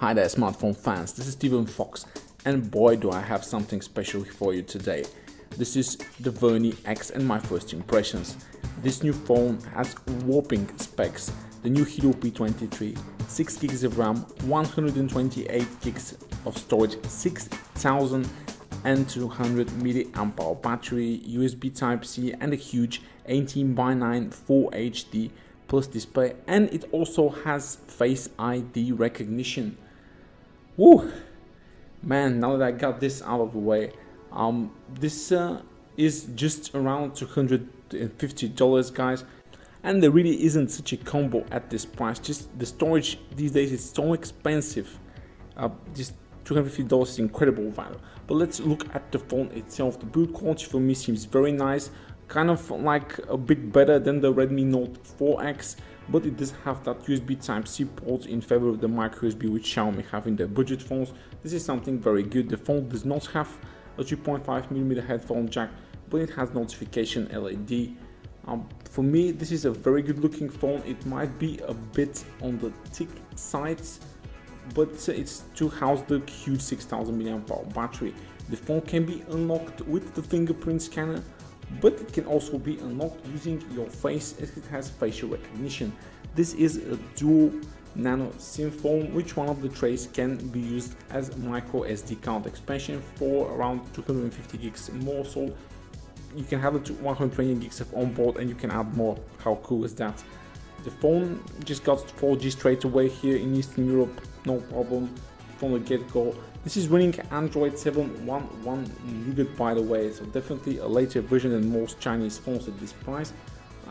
Hi there smartphone fans, this is Steven Fox, and boy do I have something special for you today. This is the Vernee X and my first impressions. This new phone has whopping specs. The new Helio P23, 6 gigs of RAM, 128 gigs of storage, 6200 mAh battery, USB Type-C and a huge 18:9 Full HD Plus display, and it also has Face ID recognition. Woo! Man, now that I got this out of the way, this is just around $250, guys, and there really isn't such a combo at this price. Just the storage these days is so expensive. Just $250 is incredible value. But let's look at the phone itself. The build quality for me seems very nice, kind of like a bit better than the Redmi Note 4X, but it does have that USB Type-C port in favor of the micro USB which Xiaomi have in their budget phones. This is something very good. The phone does not have a 3.5mm headphone jack, but it has notification LED. For me, this is a very good looking phone. It might be a bit on the thick side, but it's to house the huge 6000 mAh battery. The phone can be unlocked with the fingerprint scanner, but it can also be unlocked using your face as it has facial recognition. This is a dual nano SIM phone, which one of the trays can be used as micro SD card expansion for around 250 gigs more, so you can have it to 120 gigs of onboard and you can add more. How cool is that? The phone just got 4G straight away here in Eastern Europe, no problem from the get-go. This is running Android 7.1.1 Nougat, by the way, so definitely a later version than most Chinese phones at this price.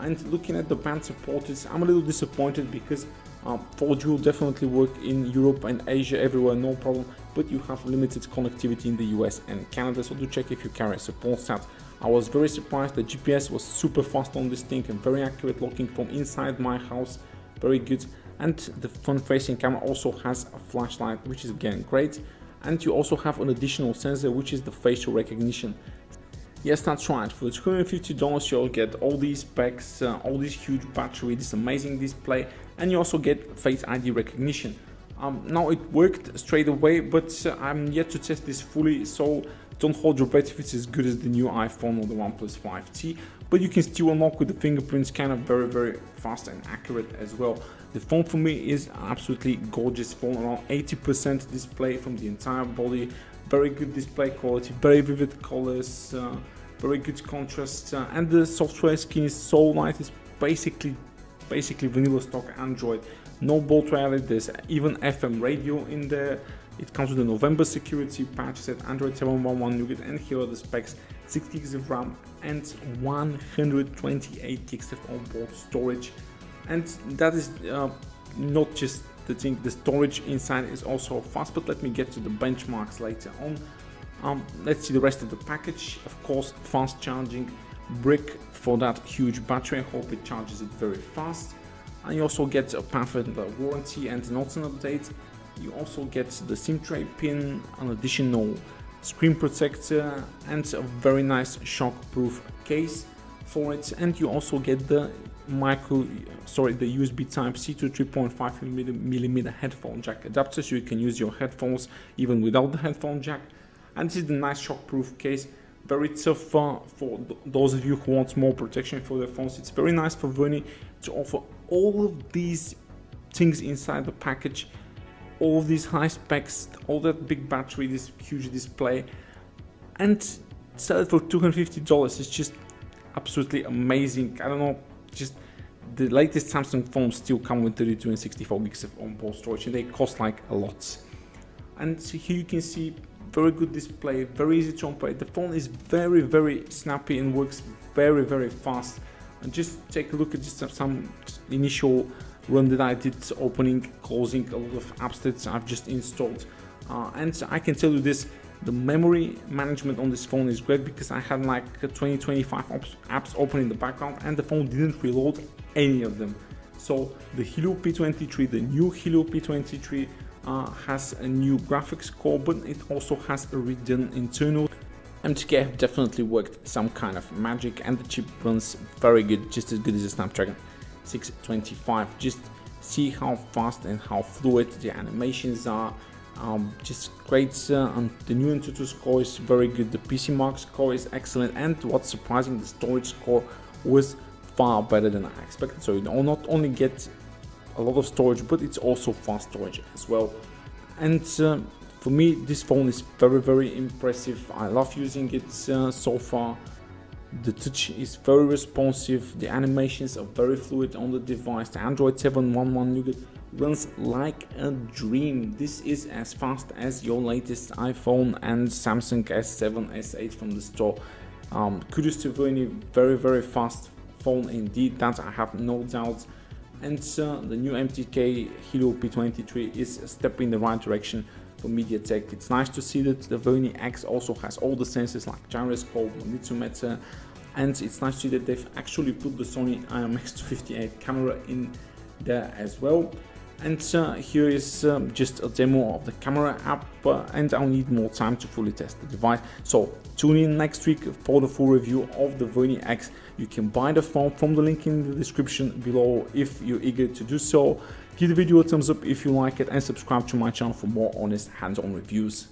And looking at the band support, I'm a little disappointed because 4G will definitely work in Europe and Asia, everywhere, no problem, but you have limited connectivity in the US and Canada, so do check if you carry a support set. I was very surprised. The GPS was super fast on this thing and very accurate looking from inside my house, very good. And the front-facing camera also has a flashlight, which is again great. And you also have an additional sensor, which is the facial recognition. Yes, that's right. For $250, you'll get all these specs, all this huge battery, this amazing display, and you also get Face ID recognition. Now it worked straight away, but I'm yet to test this fully, so don't hold your breath if it's as good as the new iPhone or the OnePlus 5T, but you can still unlock with the fingerprint scanner, very fast and accurate as well. The phone for me is an absolutely gorgeous phone, around 80% display from the entire body, very good display quality, very vivid colors, very good contrast, and the software skin is so light. It's basically vanilla stock Android. No bolt wireless, there's even FM radio in there. It comes with a November security patch, set Android 7.1.1 Nougat, and here are the specs: 6 gigs of RAM and 128 gigs of onboard storage. And that is not just the thing, the storage inside is also fast, but let me get to the benchmarks later on. Let's see the rest of the package. Of course, fast charging brick for that huge battery. I hope it charges it very fast. And you also get a perfect warranty and not an update. You also get the SIM tray pin, an additional screen protector, and a very nice shock-proof case for it. And you also get the the USB Type-C to 3.5mm headphone jack adapter, so you can use your headphones even without the headphone jack. And this is the nice shock-proof case. Very tough for those of you who want more protection for their phones. It's very nice for Vernee to offer all of these things inside the package, all of these high specs, all that big battery, this huge display, and sell it for $250. It's just absolutely amazing. I don't know, just the latest Samsung phones still come with 32 and 64 gigs of onboard storage, and they cost like a lot. And here you can see very good display, very easy to operate. The phone is very snappy and works very fast. And just take a look at just some initial run that I did, opening, closing a lot of apps that I've just installed. And I can tell you this, the memory management on this phone is great, because I had like 20-25 apps open in the background and the phone didn't reload any of them. So the Helio P23, the new Helio P23 has a new graphics core, but it also has a redone internal. MediaTek have definitely worked some kind of magic, and the chip runs very good, just as good as a Snapdragon 625. Just see how fast and how fluid the animations are. Just great. And the new Antutu score is very good. The PC Mark score is excellent, and what's surprising, the storage score was far better than I expected. So you not only get a lot of storage, but it's also fast storage as well. And for me, this phone is very impressive. I love using it so far. The touch is very responsive, the animations are very fluid on the device. The Android 7.1.1 Nougat runs like a dream. This is as fast as your latest iPhone and Samsung S7, S8 from the store. Kudos to Vernee, very fast phone indeed, that I have no doubt. And the new MediaTek Helio P23 is a step in the right direction for MediaTek. It's nice to see that the Vernee X also has all the sensors like gyroscope, magnetometer, and it's nice to see that they've actually put the Sony IMX258 camera in there as well. And here is just a demo of the camera app, and I'll need more time to fully test the device. So tune in next week for the full review of the Vernee X. You can buy the phone from the link in the description below if you're eager to do so. Give the video a thumbs up if you like it, and subscribe to my channel for more honest hands-on reviews.